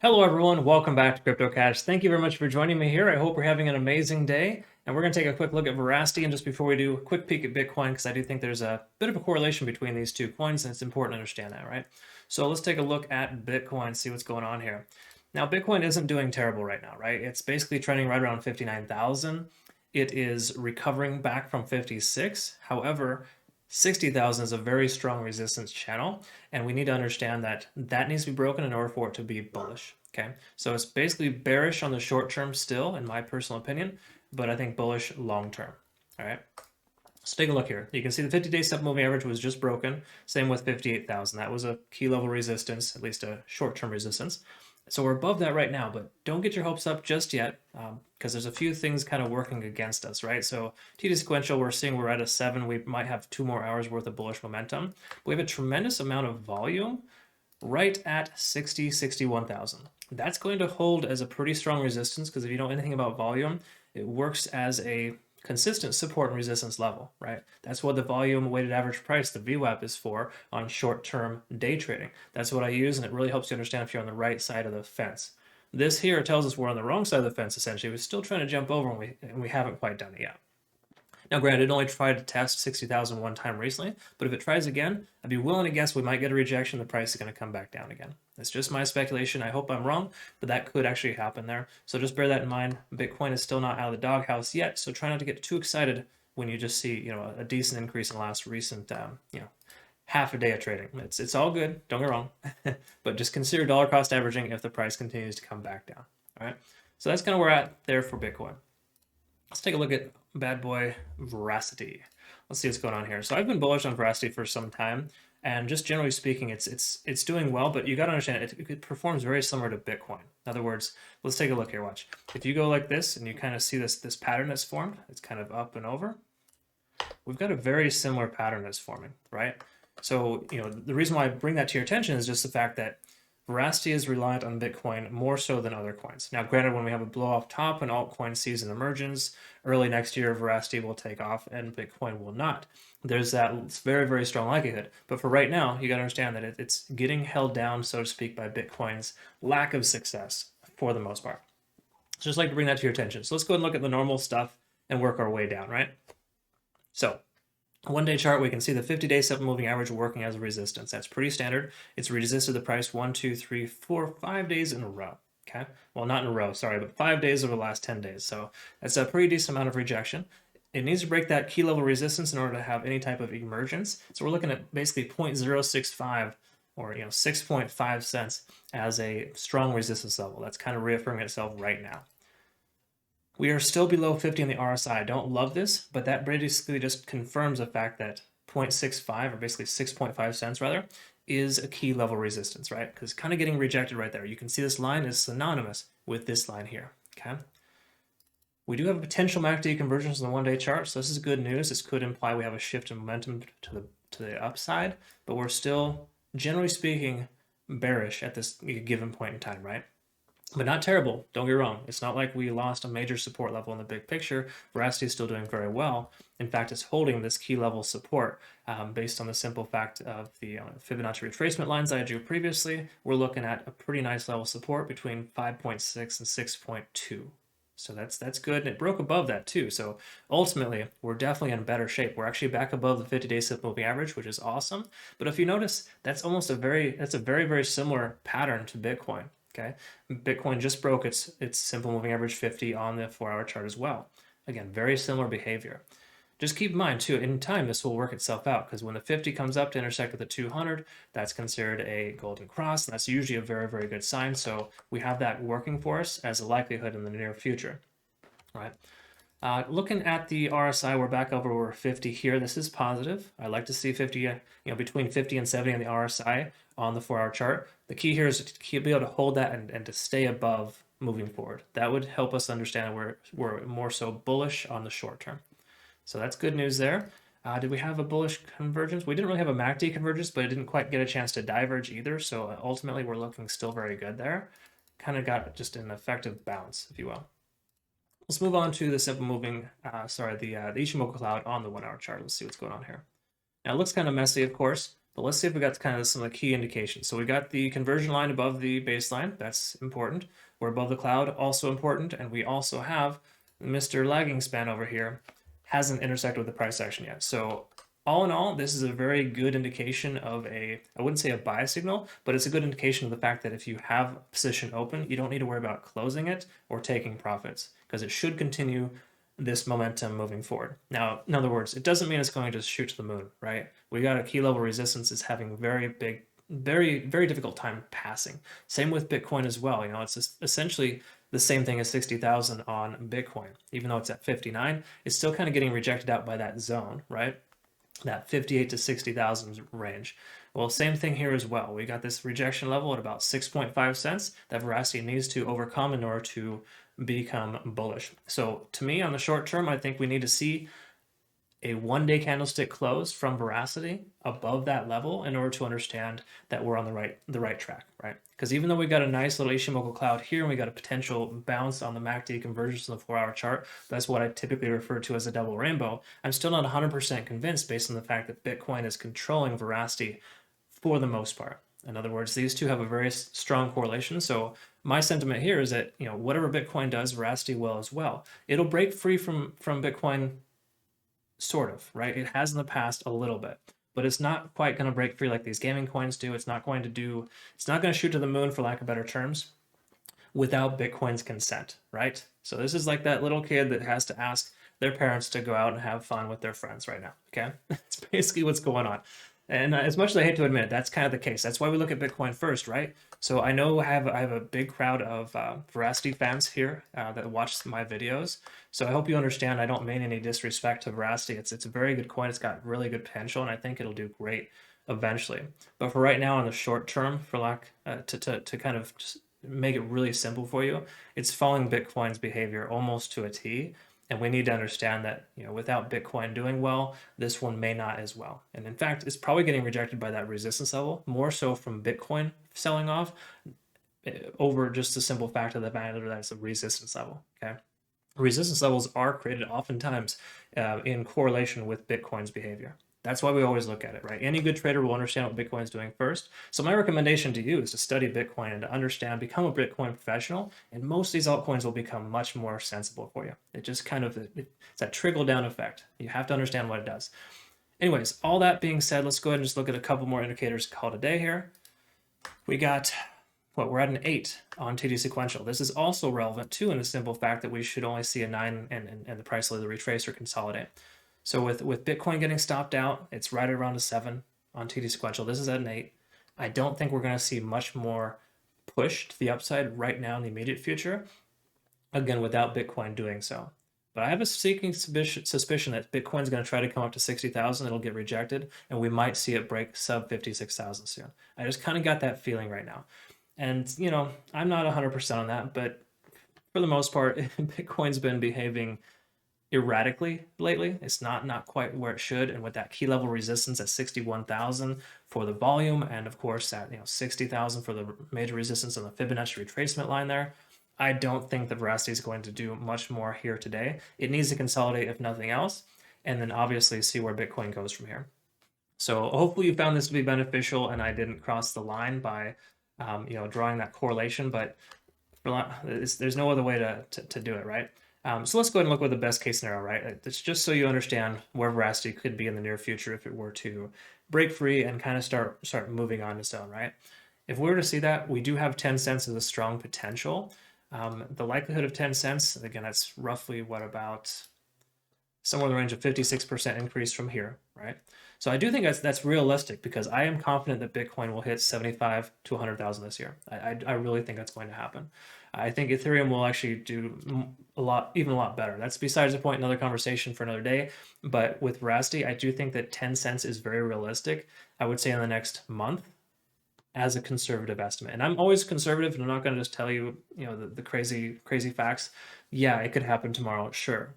Hello everyone, welcome back to CryptoCache. Thank you very much for joining me here. I hope we're having an amazing day. And we're going to take a quick look at Veracity. And just before we do, a quick peek at Bitcoin, because I do think there's a bit of a correlation between these two coins, and it's important to understand that, right? So let's take a look at Bitcoin, see what's going on here. Now, Bitcoin isn't doing terrible right now, right? It's basically trending right around 59,000. It is recovering back from 56. However, 60,000 is a very strong resistance channel, and we need to understand that that needs to be broken in order for it to be bullish. Okay, so it's basically bearish on the short term still, in my personal opinion, but I think bullish long term. All right, let's take a look here. You can see the 50-day step moving average was just broken. Same with 58,000. That was a key level resistance, at least a short term resistance. So we're above that right now, but don't get your hopes up just yet, because there's a few things kind of working against us, right? So TD sequential, we're seeing we're at a 7. We might have 2 more hours worth of bullish momentum. We have a tremendous amount of volume right at 61,000. That's going to hold as a pretty strong resistance, because if you know anything about volume, it works as a consistent support and resistance level, right? That's what the volume weighted average price, the VWAP, is for on short-term day trading. That's what I use, and it really helps you understand if you're on the right side of the fence. This here tells us we're on the wrong side of the fence, essentially. We're still trying to jump over, and we haven't quite done it yet. Now, granted, it only tried to test 60,000 one time recently, but if it tries again, I'd be willing to guess we might get a rejection. The price is going to come back down again. It's just my speculation. I hope I'm wrong, but that could actually happen there. So just bear that in mind. Bitcoin is still not out of the doghouse yet, so try not to get too excited when you just see, a decent increase in the last recent, half a day of trading. It's all good. Don't get me wrong, but just consider dollar cost averaging if the price continues to come back down. All right. So that's kind of where we're at there for Bitcoin. Let's take a look at bad boy Veracity. Let's see what's going on here. So I've been bullish on Veracity for some time, and just generally speaking, it's doing well. But you got to understand it performs very similar to Bitcoin. In other words, let's take a look here. Watch. If you go like this and you kind of see this pattern that's formed, it's kind of up and over. We've got a very similar pattern that's forming, right? So the reason why I bring that to your attention is just the fact that Veracity is reliant on Bitcoin more so than other coins. Now, granted, when we have a blow off top and altcoin sees an emergence, early next year, Veracity will take off and Bitcoin will not. There's that very, very strong likelihood. But for right now, you got to understand that it's getting held down, so to speak, by Bitcoin's lack of success for the most part. So just like to bring that to your attention. So let's go ahead and look at the normal stuff and work our way down, right? So one-day chart, we can see the 50-day 7-moving average working as a resistance. That's pretty standard. It's resisted the price 1, 2, 3, 4, 5 days in a row. Okay, well, not in a row, sorry, but 5 days over the last 10 days. So that's a pretty decent amount of rejection. It needs to break that key level resistance in order to have any type of emergence. So we're looking at basically 0.065 or 6.5 cents as a strong resistance level. That's kind of reaffirming itself right now. We are still below 50 on the RSI. I don't love this, but that basically just confirms the fact that 0.65, or basically 6.5 cents rather, is a key level resistance, right? Because kind of getting rejected right there. You can see this line is synonymous with this line here, okay? We do have a potential MACD convergence on the one-day chart, so this is good news. This could imply we have a shift in momentum to the upside, but we're still, generally speaking, bearish at this given point in time, right? But not terrible, don't get me wrong. It's not like we lost a major support level in the big picture. Veracity is still doing very well. In fact, it's holding this key level support based on the simple fact of the Fibonacci retracement lines I drew previously. We're looking at a pretty nice level support between 5.6 and 6.2. So that's good, and it broke above that too. So ultimately, we're definitely in better shape. We're actually back above the 50-day simple moving average, which is awesome. But if you notice, that's a very, very similar pattern to Bitcoin. Okay, Bitcoin just broke its simple moving average 50 on the 4-hour chart as well. Again, very similar behavior. Just keep in mind too, in time this will work itself out, because when the 50 comes up to intersect with the 200, that's considered a golden cross, and that's usually a very, very good sign. So we have that working for us as a likelihood in the near future. All right. Looking at the RSI, we're back over 50 here. This is positive. I like to see 50, between 50 and 70 on the RSI on the 4-hour chart. The key here is to be able to hold that and to stay above moving forward. That would help us understand we're more so bullish on the short term. So that's good news there. Did we have a bullish convergence? We didn't really have a MACD convergence, but it didn't quite get a chance to diverge either. So ultimately, we're looking still very good there. Kind of got just an effective bounce, if you will. Let's move on to the simple moving, the Ichimoku cloud on the 1-hour chart. Let's see what's going on here. Now it looks kind of messy, of course, But let's see if we got kind of some of the key indications. So we got the conversion line above the baseline. That's important. We're above the cloud, also important. And we also have Mr. Lagging Span over here hasn't intersected with the price action yet. So all in all, this is a very good indication of I wouldn't say a buy signal, but it's a good indication of the fact that if you have a position open, you don't need to worry about closing it or taking profits, because it should continue this momentum moving forward. Now, in other words, it doesn't mean it's going to shoot to the moon, right? We got a key level resistance is having very big, very difficult time passing. Same with Bitcoin as well. It's essentially the same thing as 60,000 on Bitcoin. Even though it's at 59, it's still kind of getting rejected out by that zone, right? That 58 to 60,000 range. Well, same thing here as well. We got this rejection level at about 6.5 cents that Veracity needs to overcome in order to become bullish. So to me, on the short term, I think we need to see a one-day candlestick close from Veracity above that level in order to understand that we're on the right track, right? Because even though we got a nice little Ishimoku cloud here and we got a potential bounce on the MACD convergence on the 4-hour chart, that's what I typically refer to as a double rainbow. I'm still not 100% convinced based on the fact that Bitcoin is controlling Veracity for the most part. In other words, these two have a very strong correlation. So my sentiment here is that whatever Bitcoin does, Veracity will as well. It'll break free from Bitcoin, sort of, right? It has in the past a little bit, but it's not quite going to break free like these gaming coins do. It's not going to shoot to the moon, for lack of better terms, without Bitcoin's consent, right? So this is like that little kid that has to ask their parents to go out and have fun with their friends right now, okay? That's basically what's going on. And as much as I hate to admit it, that's kind of the case. That's why we look at Bitcoin first, right? So I know I have a big crowd of Veracity fans here that watch my videos. So I hope you understand I don't mean any disrespect to Veracity. It's a very good coin. It's got really good potential, and I think it'll do great eventually. But for right now, in the short term, for lack to kind of just make it really simple for you, it's following Bitcoin's behavior almost to a T. And we need to understand that, without Bitcoin doing well, this one may not as well. And in fact, it's probably getting rejected by that resistance level, more so from Bitcoin selling off over just the simple fact of the fact that it's a resistance level, okay? Resistance levels are created oftentimes in correlation with Bitcoin's behavior. That's why we always look at it, right? Any good trader will understand what Bitcoin is doing first. So my recommendation to you is to study Bitcoin and to understand, become a Bitcoin professional, and most of these altcoins will become much more sensible for you. It just kind of, it's that trickle-down effect. You have to understand what it does. Anyways, all that being said, let's go ahead and just look at a couple more indicators to call it a day here. We got, we're at an 8 on TD sequential. This is also relevant too, in the simple fact that we should only see a 9 and the price will either retrace or consolidate. So with Bitcoin getting stopped out, it's right around a 7 on TD sequential. This is at an 8. I don't think we're going to see much more push to the upside right now in the immediate future, again, without Bitcoin doing so. But I have a sneaking suspicion that Bitcoin's going to try to come up to 60,000. It'll get rejected, and we might see it break sub 56,000 soon. I just kind of got that feeling right now. And, I'm not 100% on that, but for the most part, Bitcoin's been behaving erratically lately. It's not quite where it should, and with that key level resistance at 61,000 for the volume, and of course at 60,000 for the major resistance on the Fibonacci retracement line there, I don't think the Veracity is going to do much more here today. It needs to consolidate if nothing else, and then obviously see where Bitcoin goes from here. So hopefully you found this to be beneficial and I didn't cross the line by drawing that correlation, but there's no other way to do it, right? So let's go ahead and look at the best case scenario, right? It's just so you understand where Veracity could be in the near future if it were to break free and kind of start moving on its own, right? If we were to see that, we do have 10 cents as a strong potential. The likelihood of 10 cents, again, that's roughly about somewhere in the range of 56% increase from here, right? So I do think that's realistic, because I am confident that Bitcoin will hit 75 to 100,000 this year. I really think that's going to happen. I think Ethereum will actually do even a lot better. That's besides the point, another conversation for another day. But with Veracity, I do think that 10 cents is very realistic. I would say in the next month, as a conservative estimate. And I'm always conservative, and I'm not going to just tell you, the crazy facts. Yeah, it could happen tomorrow, sure.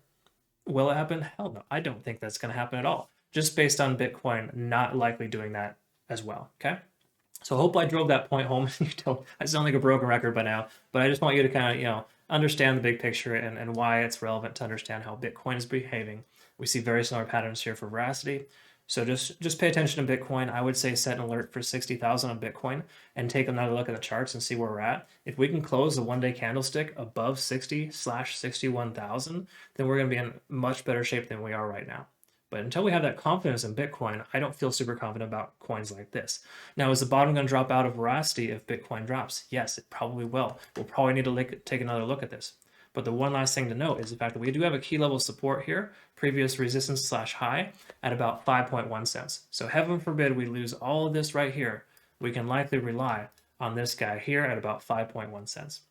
Will it happen? Hell no. I don't think that's going to happen at all, just based on Bitcoin not likely doing that as well, okay? So I hope I drove that point home. I sound like a broken record by now, but I just want you to kind of, understand the big picture and why it's relevant to understand how Bitcoin is behaving. We see very similar patterns here for Veracity. So just pay attention to Bitcoin. I would say set an alert for 60,000 on Bitcoin and take another look at the charts and see where we're at. If we can close the one-day candlestick above 60/61,000, then we're going to be in much better shape than we are right now. But until we have that confidence in Bitcoin, I don't feel super confident about coins like this. Now, is the bottom going to drop out of Veracity if Bitcoin drops? Yes, it probably will. We'll probably need to take another look at this. But the one last thing to note is the fact that we do have a key level support here, previous resistance/high at about 5.1 cents. So heaven forbid we lose all of this right here. We can likely rely on this guy here at about 5.1 cents.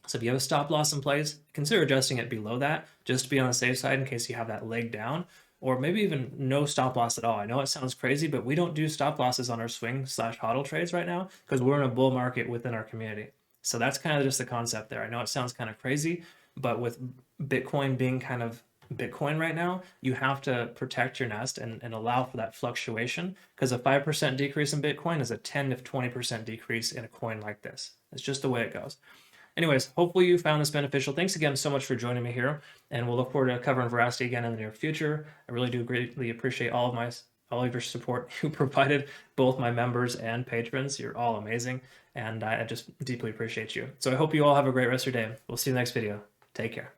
So if you have a stop loss in place, consider adjusting it below that just to be on the safe side in case you have that leg down, or maybe even no stop loss at all. I know it sounds crazy, but we don't do stop losses on our swing/hodl trades right now because we're in a bull market within our community. So that's kind of just the concept there. I know it sounds kind of crazy, but with Bitcoin being kind of Bitcoin right now, you have to protect your nest and allow for that fluctuation, because a 5% decrease in Bitcoin is a 10 to 20% decrease in a coin like this. It's just the way it goes. Anyways, hopefully you found this beneficial. Thanks again so much for joining me here, and we'll look forward to covering Veracity again in the near future. I really do greatly appreciate all of your support you provided, both my members and patrons. You're all amazing, and I just deeply appreciate you. So I hope you all have a great rest of your day. We'll see you in the next video. Take care.